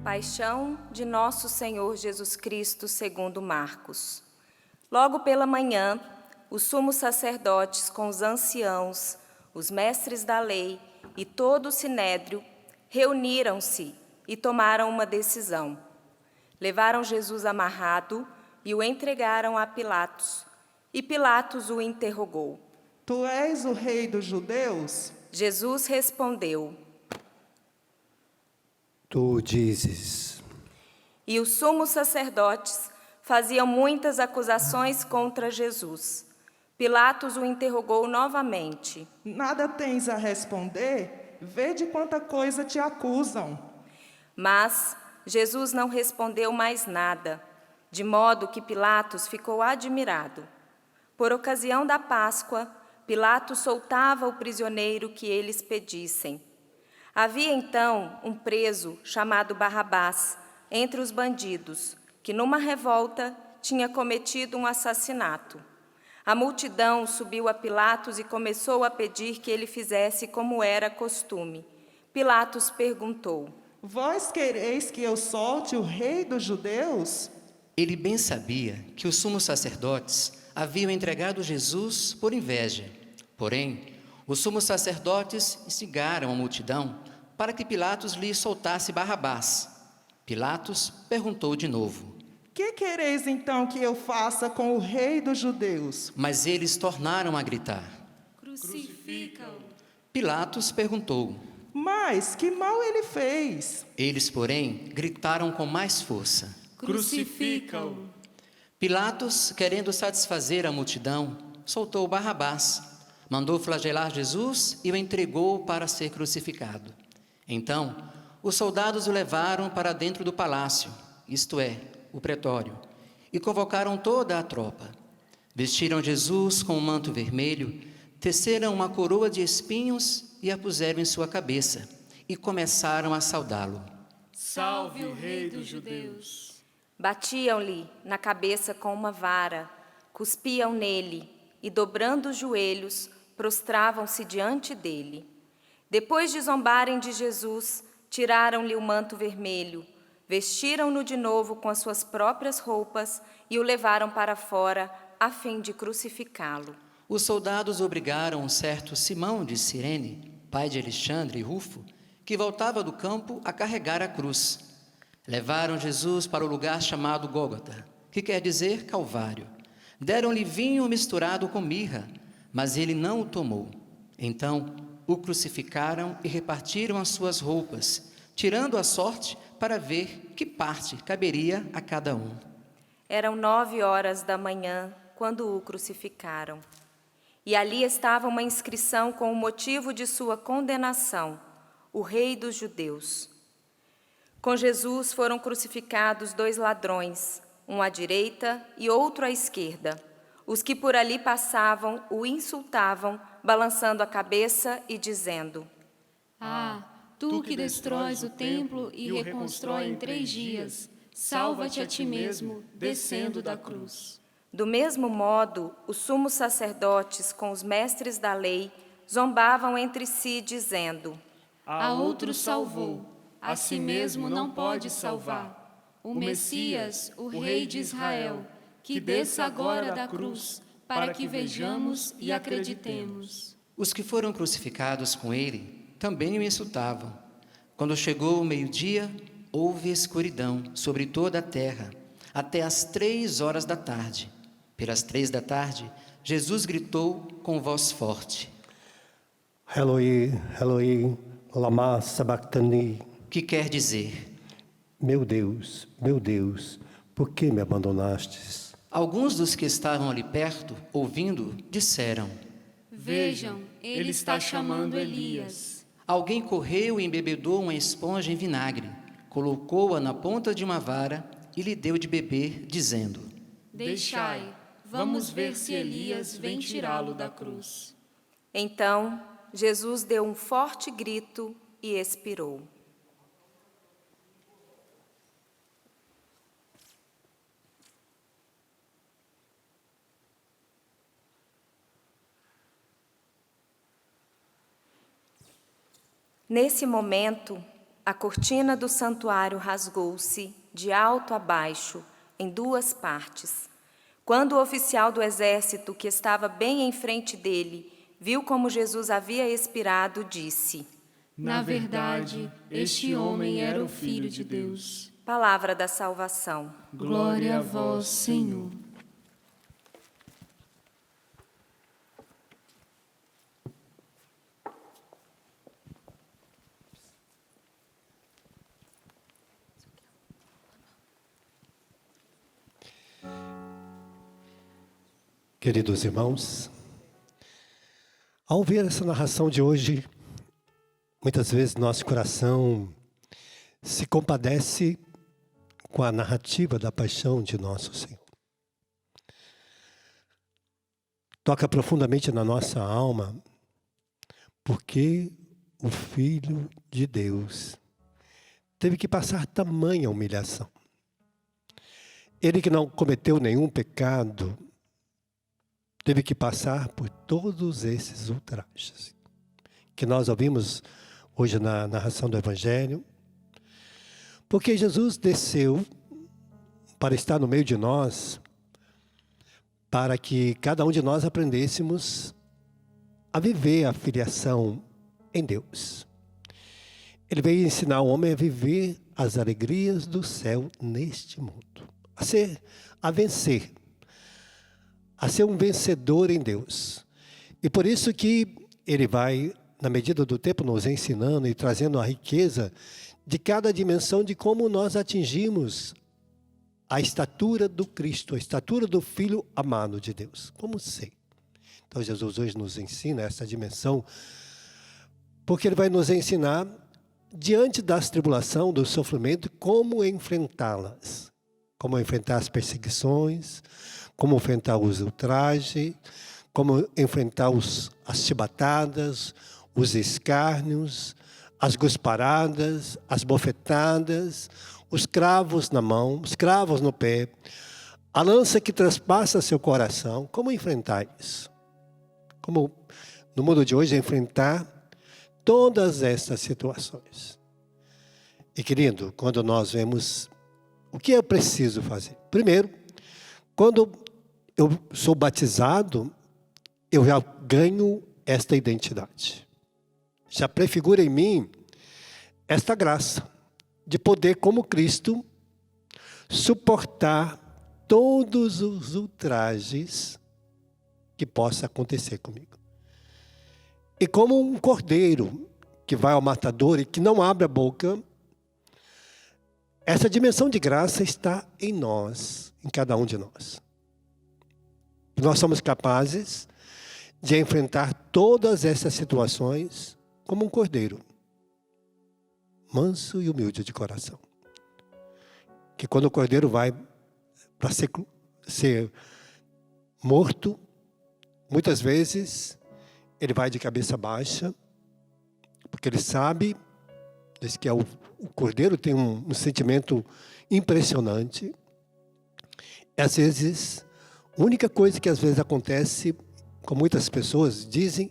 Paixão de Nosso Senhor Jesus Cristo segundo Marcos. Logo pela manhã, os sumos sacerdotes com os anciãos, os mestres da lei e todo o sinédrio reuniram-se e tomaram uma decisão. Levaram Jesus amarrado e o entregaram a Pilatos. E Pilatos o interrogou. Tu és o rei dos judeus? Jesus respondeu. Tu dizes. E os sumos sacerdotes faziam muitas acusações contra Jesus. Pilatos o interrogou novamente. Nada tens a responder? Vede quanta coisa te acusam. Mas Jesus não respondeu mais nada, de modo que Pilatos ficou admirado. Por ocasião da Páscoa, Pilatos soltava o prisioneiro que eles pedissem. Havia então um preso chamado Barrabás entre os bandidos, que numa revolta tinha cometido um assassinato. A multidão subiu a Pilatos e começou a pedir que ele fizesse como era costume. Pilatos perguntou: Vós quereis que eu solte o rei dos judeus? Ele bem sabia que os sumos sacerdotes haviam entregado Jesus por inveja. Porém, os sumos sacerdotes instigaram a multidão para que Pilatos lhe soltasse Barrabás. Pilatos perguntou de novo: Que quereis então que eu faça com o rei dos judeus? Mas eles tornaram a gritar. Crucifica-o. Pilatos perguntou. Mas que mal ele fez? Eles, porém, gritaram com mais força. Crucifica-o. Pilatos, querendo satisfazer a multidão, soltou Barrabás, mandou flagelar Jesus e o entregou para ser crucificado. Então, os soldados o levaram para dentro do palácio, isto é, o pretório, e convocaram toda a tropa. Vestiram Jesus com um manto vermelho, teceram uma coroa de espinhos e a puseram em sua cabeça, e começaram a saudá-lo. Salve o rei dos judeus. Batiam-lhe na cabeça com uma vara, cuspiam nele e, dobrando os joelhos, prostravam-se diante dele. Depois de zombarem de Jesus, tiraram-lhe o manto vermelho, vestiram-no de novo com as suas próprias roupas e o levaram para fora a fim de crucificá-lo. Os soldados obrigaram um certo Simão de Cirene, pai de Alexandre e Rufo, que voltava do campo, a carregar a cruz. Levaram Jesus para o lugar chamado Gólgota, que quer dizer Calvário. Deram-lhe vinho misturado com mirra, mas ele não o tomou. Então o crucificaram e repartiram as suas roupas, tirando a sorte para ver que parte caberia a cada um. Eram 9 horas da manhã quando o crucificaram. E ali estava uma inscrição com o motivo de sua condenação: o Rei dos Judeus. Com Jesus foram crucificados 2 ladrões, um à direita e outro à esquerda. Os que por ali passavam o insultavam, balançando a cabeça e dizendo: Ah, tu que destróis o templo e o reconstrói em 3 dias, salva-te a ti mesmo, descendo da cruz. Do mesmo modo, os sumos sacerdotes com os mestres da lei zombavam entre si, dizendo: A outro salvou, a si mesmo não pode salvar. O Messias, o Rei de Israel, que desça agora da cruz, para que vejamos e acreditemos. Os que foram crucificados com ele também o insultavam. Quando chegou o meio-dia, houve escuridão sobre toda a terra, até às 3 horas da tarde. Pelas 3 da tarde, Jesus gritou com voz forte: Eloi, Eloi, lama sabachthani. Que quer dizer: Meu Deus, por que me abandonastes? Alguns dos que estavam ali perto, ouvindo, disseram: Vejam, ele está chamando Elias. Alguém correu e embebedou uma esponja em vinagre, colocou-a na ponta de uma vara e lhe deu de beber, dizendo: Deixai, vamos ver se Elias vem tirá-lo da cruz. Então, Jesus deu um forte grito e expirou. Nesse momento, A cortina do santuário rasgou-se, de alto a baixo, em 2 partes. Quando o oficial do exército, que estava bem em frente dele, viu como Jesus havia expirado, disse: Na verdade, este homem era o Filho de Deus. Palavra da salvação. Glória a vós, Senhor. Queridos irmãos, ao ouvir essa narração de hoje, muitas vezes nosso coração se compadece com a narrativa da paixão de nosso Senhor. Toca profundamente na nossa alma, porque o Filho de Deus teve que passar tamanha humilhação. Ele que não cometeu nenhum pecado, teve que passar por todos esses ultrajes que nós ouvimos hoje na narração do Evangelho, porque Jesus desceu para estar no meio de nós, para que cada um de nós aprendêssemos a viver a filiação em Deus. Ele veio ensinar o homem a viver as alegrias do céu neste mundo, a vencer, a ser um vencedor em Deus. E por isso que ele vai, na medida do tempo, nos ensinando e trazendo a riqueza de cada dimensão de como nós atingimos a estatura do Cristo, a estatura do Filho amado de Deus. Como ser? Então Jesus hoje nos ensina essa dimensão, porque ele vai nos ensinar, diante das tribulações, do sofrimento, como enfrentá-las. Como enfrentar as perseguições, como enfrentar os ultrajes, como enfrentar as chibatadas, os escárnios, as gusparadas, as bofetadas, os cravos na mão, os cravos no pé, a lança que traspassa seu coração. Como enfrentar isso? Como no mundo de hoje enfrentar todas essas situações. E querido, quando nós vemos o que é preciso fazer? Primeiro, quando eu sou batizado, eu já ganho esta identidade. Já prefigura em mim esta graça de poder, como Cristo, suportar todos os ultrajes que possa acontecer comigo. E como um cordeiro que vai ao matador e que não abre a boca, essa dimensão de graça está em nós, em cada um de nós. Nós somos capazes de enfrentar todas essas situações como um cordeiro, manso e humilde de coração. Que quando o cordeiro vai para ser morto, muitas vezes ele vai de cabeça baixa, porque ele sabe, diz que o cordeiro tem um sentimento impressionante. E às vezes, a única coisa que às vezes acontece com muitas pessoas, dizem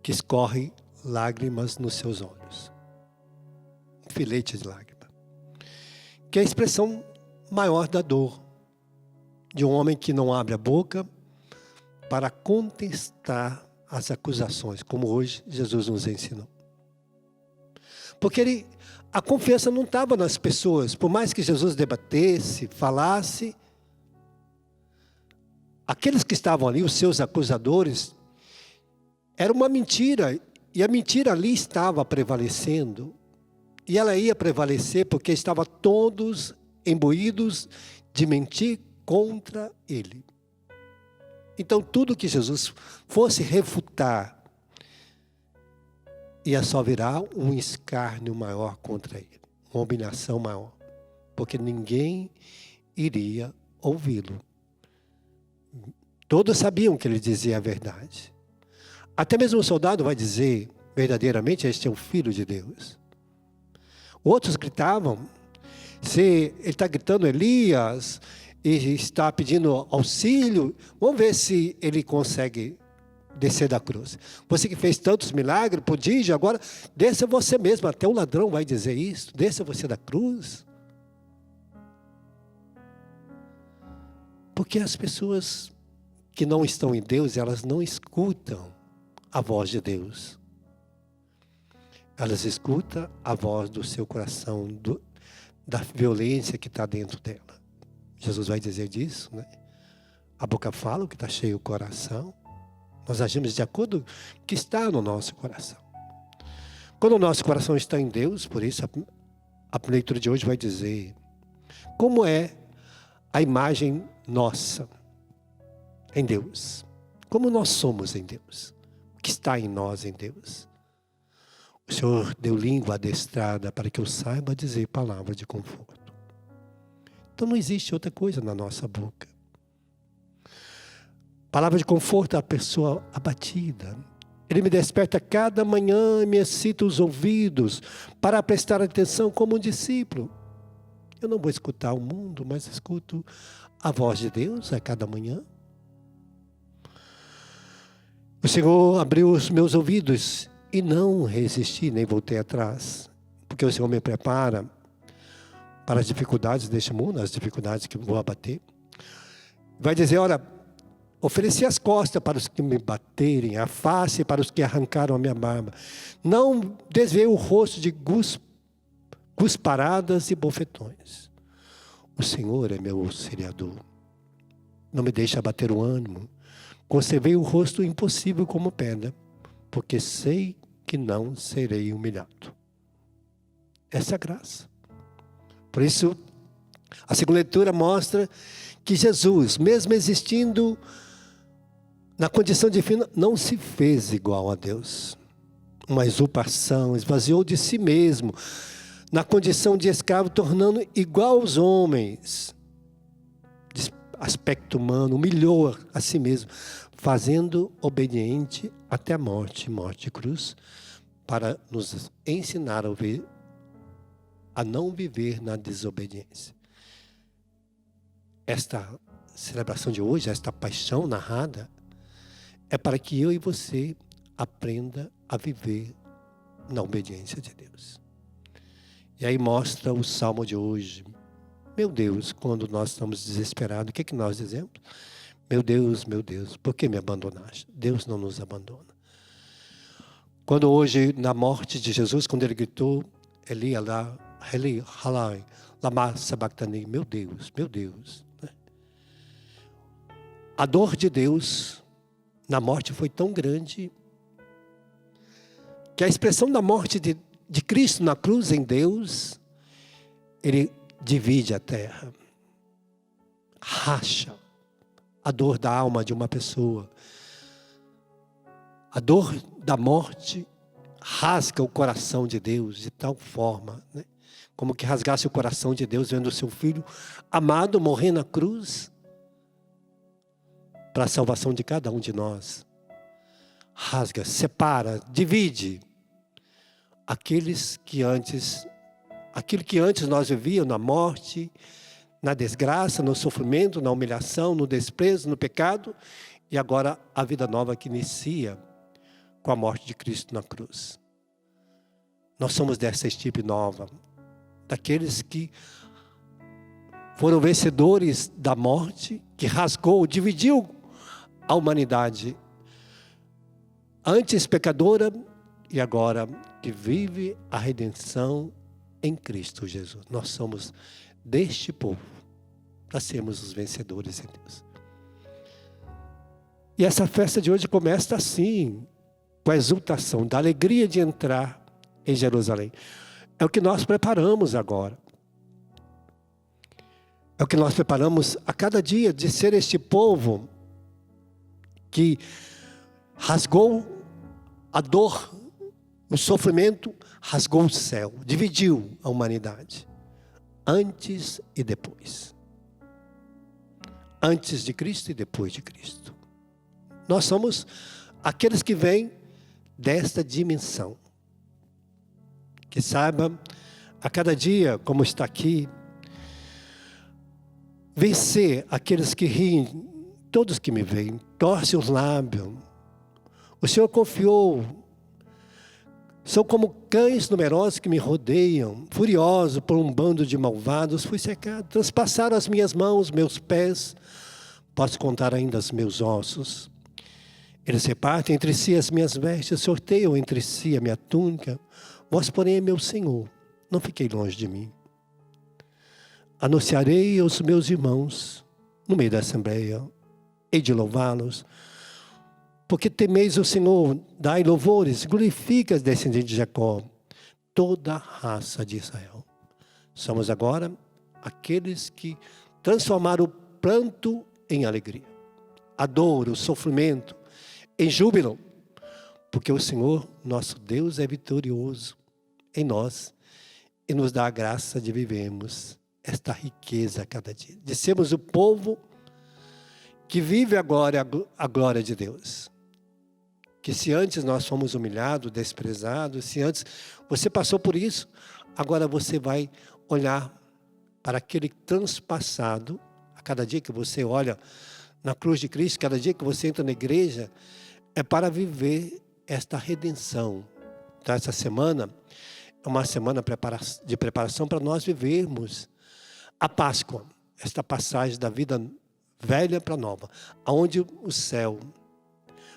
que escorre lágrimas nos seus olhos. Um filete de lágrima. Que é a expressão maior da dor de um homem que não abre a boca para contestar as acusações, como hoje Jesus nos ensinou. Porque a confiança não estava nas pessoas, por mais que Jesus debatesse, falasse, aqueles que estavam ali, os seus acusadores, era uma mentira, e a mentira ali estava prevalecendo, e ela ia prevalecer porque estavam todos imbuídos de mentir contra ele. Então tudo que Jesus fosse refutar, ia só virar um escárnio maior contra ele, uma humilhação maior, porque ninguém iria ouvi-lo. Todos sabiam que ele dizia a verdade. Até mesmo o soldado vai dizer, verdadeiramente, este é o Filho de Deus. Outros gritavam, se ele está gritando Elias, e está pedindo auxílio, vamos ver se ele consegue descer da cruz. Você que fez tantos milagres, prodígio, agora desça você mesmo. Até o ladrão vai dizer isso. Desça você da cruz. Porque as pessoas que não estão em Deus, elas não escutam a voz de Deus. Elas escutam a voz do seu coração, da violência que está dentro dela. Jesus vai dizer disso, né? A boca fala o que está cheio o coração. Nós agimos de acordo com o que está no nosso coração. Quando o nosso coração está em Deus, por isso a leitura de hoje vai dizer como é a imagem nossa em Deus. Como nós somos em Deus. O que está em nós em Deus. O Senhor deu língua adestrada para que eu saiba dizer palavra de conforto. Então não existe outra coisa na nossa boca. Palavra de conforto à pessoa abatida. Ele me desperta cada manhã e me excita os ouvidos para prestar atenção como um discípulo. Eu não vou escutar o mundo, mas escuto a voz de Deus a cada manhã. O Senhor abriu os meus ouvidos e não resisti, nem voltei atrás. Porque o Senhor me prepara para as dificuldades deste mundo, as dificuldades que vou abater. Vai dizer, olha, ofereci as costas para os que me baterem, a face para os que arrancaram a minha barba. Não desviei o rosto de cusparadas e bofetões. O Senhor é meu auxiliador. Não me deixa abater o ânimo. Conservei o rosto impossível como pedra, porque sei que não serei humilhado. Essa é a graça. Por isso, a segunda leitura mostra que Jesus, mesmo existindo na condição divina, não se fez igual a Deus. Uma usurpação, esvaziou de si mesmo, na condição de escravo, tornando igual aos homens. De aspecto humano, humilhou a si mesmo, fazendo obediente até a morte de cruz, para nos ensinar a não viver na desobediência. Esta celebração de hoje, esta paixão narrada, é para que eu e você aprenda a viver na obediência de Deus. E aí mostra o salmo de hoje. Meu Deus, quando nós estamos desesperados, o que é que nós dizemos? Meu Deus, por que me abandonaste? Deus não nos abandona. Quando hoje, na morte de Jesus, quando ele gritou, Eli, halai, lama sabachthani, meu Deus. A dor de Deus na morte foi tão grande que a expressão da morte de Cristo na cruz em Deus, ele divide a terra, racha a dor da alma de uma pessoa. A dor da morte rasga o coração de Deus de tal forma, né? Como que rasgasse o coração de Deus vendo o seu filho amado morrer na cruz para a salvação de cada um de nós. Rasga, separa, divide aquilo que antes nós vivíamos na morte, na desgraça, no sofrimento, na humilhação, no desprezo, no pecado, e agora a vida nova que inicia com a morte de Cristo na cruz. Nós somos dessa estirpe nova, daqueles que foram vencedores da morte, que rasgou, dividiu a humanidade, antes pecadora e agora que vive a redenção em Cristo Jesus. Nós somos deste povo, para sermos os vencedores em Deus. E essa festa de hoje começa assim, com a exultação, da alegria de entrar em Jerusalém. É o que nós preparamos agora. É o que nós preparamos a cada dia, de ser este povo que rasgou a dor, o sofrimento, rasgou o céu, dividiu a humanidade. Antes e depois. Antes de Cristo e depois de Cristo. Nós somos aqueles que vêm desta dimensão. Que saiba, a cada dia, como está aqui, vencer aqueles que riem, todos que me veem, torcem os lábios, O Senhor confiou. São como cães numerosos que me rodeiam, furioso por um bando de malvados, fui cercado. Transpassaram as minhas mãos, meus pés, posso contar ainda os meus ossos. Eles repartem entre si as minhas vestes, sorteiam entre si a minha túnica. Vós, porém, meu Senhor, não fiquei longe de mim. Anunciarei aos meus irmãos, no meio da assembleia, hei de louvá-los, porque temeis o Senhor, dai louvores, glorifica os descendentes de Jacó, toda a raça de Israel. Somos agora aqueles que transformaram o pranto em alegria, a dor, o sofrimento, em júbilo, porque o Senhor, nosso Deus, é vitorioso em nós e nos dá a graça de vivermos esta riqueza a cada dia. De sermos o povo que vive agora a glória de Deus. Que se antes nós fomos humilhados, desprezados, se antes você passou por isso, agora você vai olhar para aquele transpassado, a cada dia que você olha na cruz de Cristo, cada dia que você entra na igreja, é para viver esta redenção. Então, essa semana é uma semana de preparação para nós vivermos a Páscoa, esta passagem da vida velha para nova, onde o céu,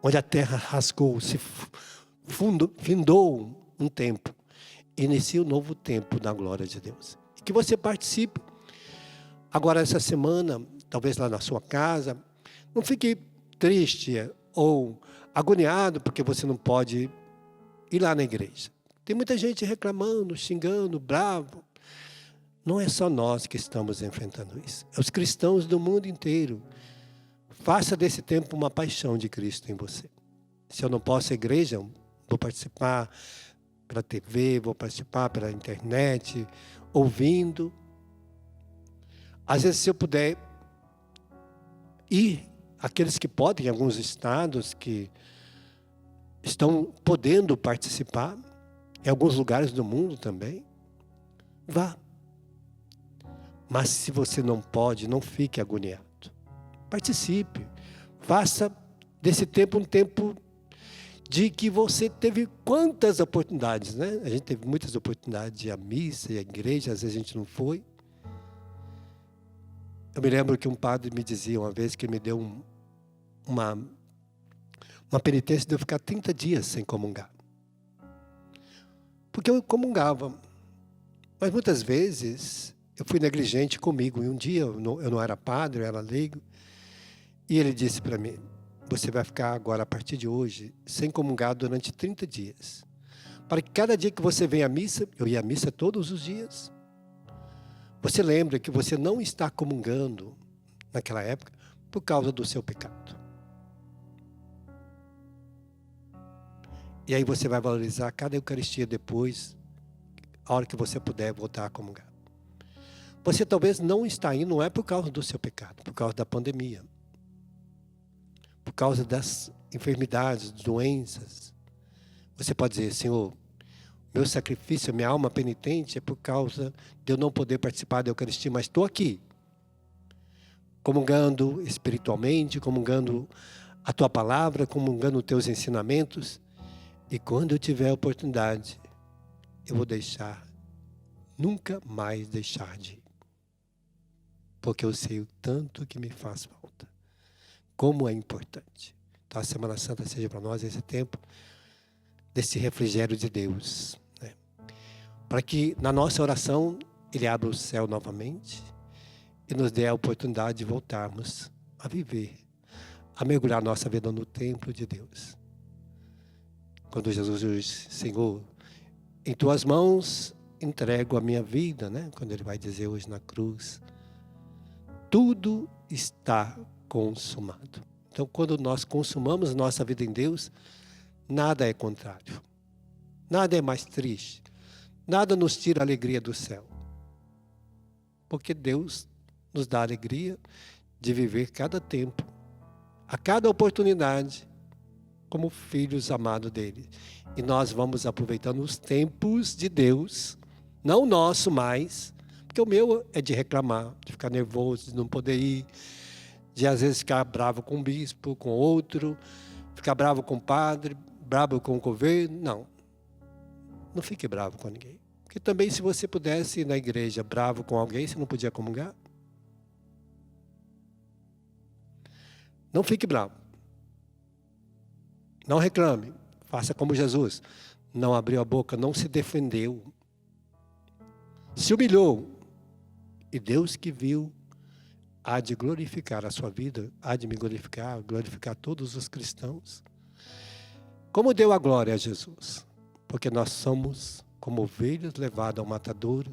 onde a terra rasgou, se findou um tempo, inicia um novo tempo da glória de Deus. E que você participe agora essa semana, talvez lá na sua casa, não fique triste ou agoniado porque você não pode ir lá na igreja. Tem muita gente reclamando, xingando, bravo. Não é só nós que estamos enfrentando isso. É os cristãos do mundo inteiro. Faça desse tempo uma paixão de Cristo em você. Se eu não posso ir à igreja, vou participar pela TV, vou participar pela internet, ouvindo. Às vezes, se eu puder ir, aqueles que podem, em alguns estados que estão podendo participar, em alguns lugares do mundo também, vá. Mas se você não pode, não fique agoniado. Participe. Faça desse tempo um tempo de que você teve quantas oportunidades, né? A gente teve muitas oportunidades de ir à missa e à igreja, às vezes a gente não foi. Eu me lembro que um padre me dizia uma vez que me deu uma penitência de eu ficar 30 dias sem comungar. Porque eu comungava. Mas muitas vezes eu fui negligente comigo. E um dia eu não era padre, eu era leigo. E ele disse para mim, você vai ficar agora, a partir de hoje, sem comungar durante 30 dias. Para que cada dia que você vem à missa, eu ia à missa todos os dias, você lembra que você não está comungando naquela época por causa do seu pecado. E aí você vai valorizar cada Eucaristia depois, a hora que você puder voltar a comungar. Você talvez não está indo, não é por causa do seu pecado, por causa da pandemia. Por causa das enfermidades, doenças. Você pode dizer, Senhor, meu sacrifício, minha alma penitente é por causa de eu não poder participar da Eucaristia, mas estou aqui, comungando espiritualmente, comungando a Tua palavra, comungando os Teus ensinamentos. E quando eu tiver a oportunidade, eu vou nunca mais deixar de ir. Porque eu sei o tanto que me faz falta. Como é importante. Então a Semana Santa seja para nós esse tempo desse refrigério de Deus, né? Para que na nossa oração Ele abra o céu novamente e nos dê a oportunidade de voltarmos a viver, a mergulhar nossa vida no templo de Deus. Quando Jesus diz, Senhor, em Tuas mãos entrego a minha vida, né? Quando Ele vai dizer hoje na cruz, tudo está consumado. Então, quando nós consumamos nossa vida em Deus, nada é contrário. Nada é mais triste. Nada nos tira a alegria do céu. Porque Deus nos dá a alegria de viver cada tempo, a cada oportunidade, como filhos amados dele. E nós vamos aproveitando os tempos de Deus, não o nosso mais, porque o meu é de reclamar, de ficar nervoso, de não poder ir, de às vezes ficar bravo com um bispo, com outro, Ficar bravo com o padre, bravo com o governo, não. Não fique bravo com ninguém. Porque também se você pudesse ir na igreja bravo com alguém, você não podia comungar. Não fique bravo. Não reclame. Faça como Jesus. Não abriu a boca, não se defendeu. Se humilhou. E Deus que viu, há de glorificar a sua vida, há de me glorificar, glorificar todos os cristãos. Como deu a glória a Jesus? Porque nós somos como ovelhas levadas ao matadouro,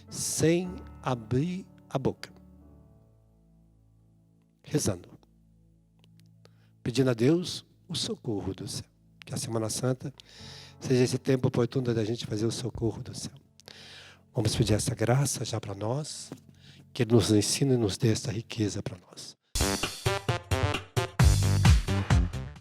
sem abrir a boca. Rezando. Pedindo a Deus o socorro do céu. Que a Semana Santa seja esse tempo oportuno da gente fazer o socorro do céu. Vamos pedir essa graça já para nós, que Ele nos ensine e nos dê essa riqueza para nós.